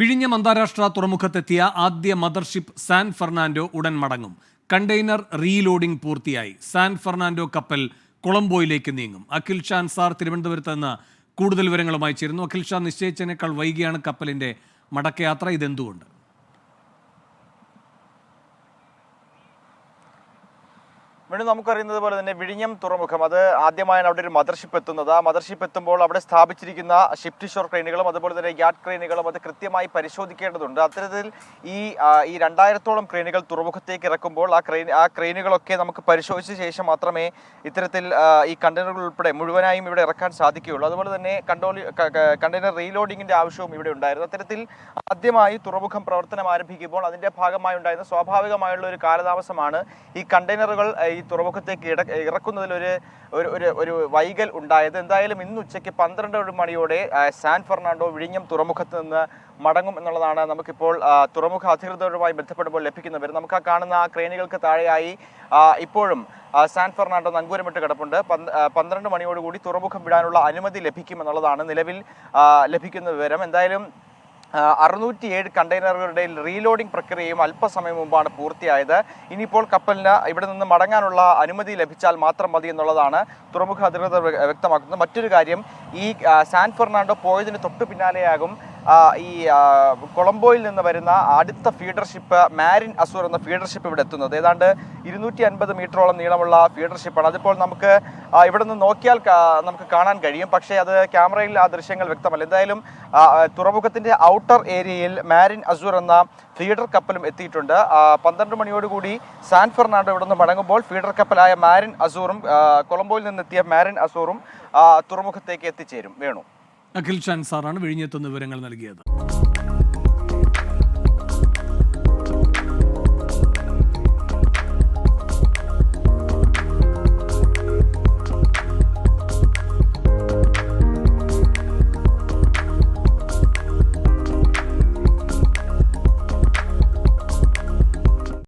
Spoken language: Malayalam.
വിഴിഞ്ഞം അന്താരാഷ്ട്ര തുറമുഖത്തെത്തിയ ആദ്യ മദർഷിപ്പ് സാൻ ഫെർണാണ്ടോ ഉടൻ മടങ്ങും. കണ്ടെയ്നർ റീലോഡിംഗ് പൂർത്തിയായി. സാൻ ഫെർണാണ്ടോ കപ്പൽ കൊളംബോയിലേക്ക് നീങ്ങും. അഖിൽ ഷാൻ സാർ തിരുവനന്തപുരത്ത് നിന്ന് കൂടുതൽ വിവരങ്ങളുമായി ചേരുന്നു. അഖിൽ ഷാൻ, നിശ്ചയിച്ചതിനേക്കാൾ വൈകിയാണ് കപ്പലിന്റെ മടക്കയാത്ര. ഇതെന്തുകൊണ്ട്? വീണ്ടും നമുക്കറിയുന്നത് പോലെ തന്നെ വിഴിഞ്ഞം തുറമുഖം അത് ആദ്യമായാണ് അവിടെ ഒരു മദർഷിപ്പ് എത്തുന്നത്. ആ മദർഷിപ്പ് എത്തുമ്പോൾ അവിടെ സ്ഥാപിച്ചിരിക്കുന്ന ഷിഫ്റ്റ് ഷോർ ക്രെയിനുകളും അതുപോലെ തന്നെ യാർഡ് ക്രെയിനുകളും അത് കൃത്യമായി പരിശോധിക്കേണ്ടതുണ്ട്. അത്തരത്തിൽ ഈ 2000-ഓളം ക്രെയിനുകൾ തുറമുഖത്തേക്ക് ഇറക്കുമ്പോൾ ആ ക്രെയിനുകളൊക്കെ നമുക്ക് പരിശോധിച്ച ശേഷം മാത്രമേ ഇത്തരത്തിൽ ഈ കണ്ടെയ്നറുകൾ ഉൾപ്പെടെ മുഴുവനായും ഇവിടെ ഇറക്കാൻ സാധിക്കുകയുള്ളൂ. അതുപോലെ തന്നെ കണ്ടെയ്നർ റീലോഡിങ്ങിന്റെ ആവശ്യവും ഇവിടെ ഉണ്ടായിരുന്നു. അത്തരത്തിൽ ആദ്യമായി തുറമുഖം പ്രവർത്തനം ആരംഭിക്കുമ്പോൾ അതിന്റെ ഭാഗമായി ഉണ്ടായിരുന്ന സ്വാഭാവികമായുള്ള ഒരു കാലതാമസമാണ് ഈ കണ്ടെയ്നറുകൾ ഈ തുറമുഖത്തേക്ക് ഇറക്കുന്നതിൽ ഒരു വൈകൽ ഉണ്ടായത്. എന്തായാലും ഇന്ന് ഉച്ചയ്ക്ക് 12 മണിയോടെ സാൻ ഫെർണാണ്ടോ വിഴിഞ്ഞം തുറമുഖത്ത് നിന്ന് മടങ്ങും എന്നുള്ളതാണ് നമുക്കിപ്പോൾ തുറമുഖ അധികൃതരുമായി ബന്ധപ്പെടുമ്പോൾ ലഭിക്കുന്ന വിവരം. നമുക്ക് ആ കാണുന്ന ക്രെയിനുകൾക്ക് താഴെയായി ഇപ്പോഴും സാൻ ഫെർണാണ്ടോ നങ്കൂരമിട്ട് കിടപ്പുണ്ട്. 12 മണിയോടുകൂടി തുറമുഖം വിടാനുള്ള അനുമതി ലഭിക്കുമെന്നുള്ളതാണ് നിലവിൽ ലഭിക്കുന്ന വിവരം. എന്തായാലും 607 കണ്ടെയ്നറുകളുടെ റീലോഡിംഗ് പ്രക്രിയയും അല്പസമയം മുമ്പാണ് പൂർത്തിയായത്. ഇനിയിപ്പോൾ കപ്പലിന് ഇവിടെ നിന്ന് മടങ്ങാനുള്ള അനുമതി ലഭിച്ചാൽ മാത്രം മതി എന്നുള്ളതാണ് തുറമുഖ അധികൃതർ വ്യക്തമാക്കുന്നത്. മറ്റൊരു കാര്യം, ഈ സാൻ ഫെർണാണ്ടോ പോയതിന് തൊട്ടു പിന്നാലെയാകും ഈ കൊളംബോയിൽ നിന്ന് വരുന്ന അടുത്ത ഫീഡർഷിപ്പ് മാരിൻ അസൂർ എന്ന ഫീഡർഷിപ്പ് ഇവിടെ എത്തുന്നത്. ഏതാണ്ട് 250 മീറ്ററോളം നീളമുള്ള ഫീഡർഷിപ്പാണ്. അതിപ്പോൾ നമുക്ക് ഇവിടെ നിന്ന് നോക്കിയാൽ നമുക്ക് കാണാൻ കഴിയും, പക്ഷേ അത് ക്യാമറയിൽ ആ ദൃശ്യങ്ങൾ വ്യക്തമല്ല. എന്തായാലും തുറമുഖത്തിന്റെ ഔട്ടർ ഏരിയയിൽ മാരിൻ അസൂർ എന്ന ഫീഡർ കപ്പലും എത്തിയിട്ടുണ്ട്. 12 മണിയോടുകൂടി സാൻ ഫെർണാണ്ടോ ഇവിടെ നിന്ന് മടങ്ങുമ്പോൾ ഫീഡർ കപ്പലായ മാരിൻ അസൂറും കൊളംബോയിൽ നിന്നെത്തിയ മാരിൻ അസൂറും തുറമുഖത്തേക്ക് എത്തിച്ചേരും. വേണു. അഖിൽ ഷാൻ സാറാണ് വിഴിഞ്ഞെത്തുന്ന വിവരങ്ങൾ നൽകിയത്.